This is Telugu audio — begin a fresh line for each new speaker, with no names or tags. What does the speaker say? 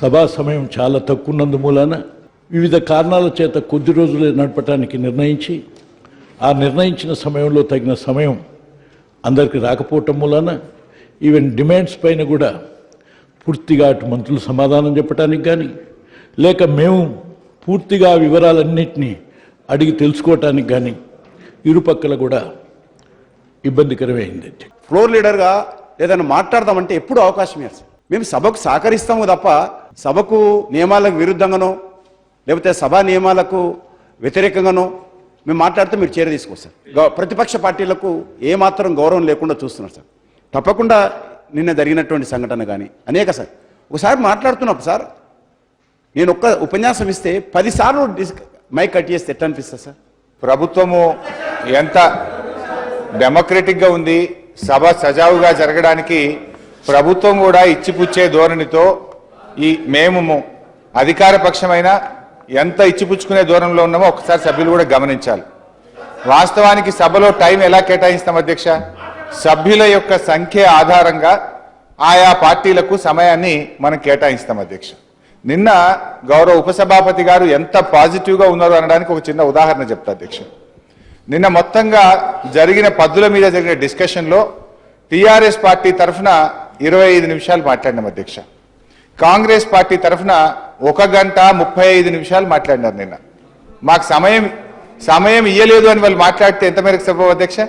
సభా సమయం చాలా తక్కువ ఉన్నందు మూలాన వివిధ కారణాల చేత కొద్ది రోజులే నడపడానికి నిర్ణయించి ఆ నిర్ణయించిన సమయంలో తగిన సమయం అందరికీ రాకపోవటం మూలాన ఈవెన్ డిమాండ్స్ పైన కూడా పూర్తిగా అటు మంత్రులు సమాధానం చెప్పడానికి కానీ లేక మేము పూర్తిగా వివరాలన్నింటినీ అడిగి తెలుసుకోవటానికి కానీ ఇరుపక్కల కూడా ఇబ్బందికరమైంది.
ఫ్లోర్ లీడర్గా ఏదైనా మాట్లాడదామంటే ఎప్పుడు అవకాశం ఇవ్వాలి సార్. మేము సభకు సహకరిస్తాము తప్ప సభకు నియమాలకు విరుద్ధంగానో లేకపోతే సభా నియమాలకు వ్యతిరేకంగానో మేము మాట్లాడితే మీరు చర్య తీసుకొస్తారు. ప్రతిపక్ష పార్టీలకు ఏమాత్రం గౌరవం లేకుండా చూస్తున్నారు సార్. తప్పకుండా నిన్న జరిగినటువంటి సంఘటన కానీ అనేక సార్ ఒకసారి మాట్లాడుతున్నప్పుడు సార్ నేను ఒక్క ఉపన్యాసం ఇస్తే 10 సార్లు మైక్ కట్ చేస్తే ఎట్లా అనిపిస్తుంది సార్?
ప్రభుత్వము ఎంత డెమోక్రటిక్గా ఉంది, సభ సజావుగా జరగడానికి ప్రభుత్వం కూడా ఇచ్చిపుచ్చే ధోరణితో మేము అధికార పక్షమైన ఎంత ఇచ్చిపుచ్చుకునే ధోరణిలో ఉన్నామో ఒకసారి సభ్యులు కూడా గమనించాలి. వాస్తవానికి సభలో టైం ఎలా కేటాయిస్తాం అధ్యక్ష? సభ్యుల యొక్క సంఖ్య ఆధారంగా ఆయా పార్టీలకు సమయాన్ని మనం కేటాయిస్తాం అధ్యక్ష. నిన్న గౌరవ ఉపసభాపతి గారు ఎంత పాజిటివ్గా ఉన్నారో అనడానికి ఒక చిన్న ఉదాహరణ చెప్తా అధ్యక్ష. నిన్న మొత్తంగా జరిగిన పద్దుల మీద జరిగిన డిస్కషన్లో టీఆర్ఎస్ పార్టీ తరఫున 25 నిమిషాలు మాట్లాడినాం అధ్యక్ష. కాంగ్రెస్ పార్టీ తరఫున 1 గంట 35 నిమిషాలు మాట్లాడినారు. నిన్న మాకు సమయం ఇయ్యలేదు అని వాళ్ళు మాట్లాడితే ఎంత మేరకు సభ అధ్యక్ష?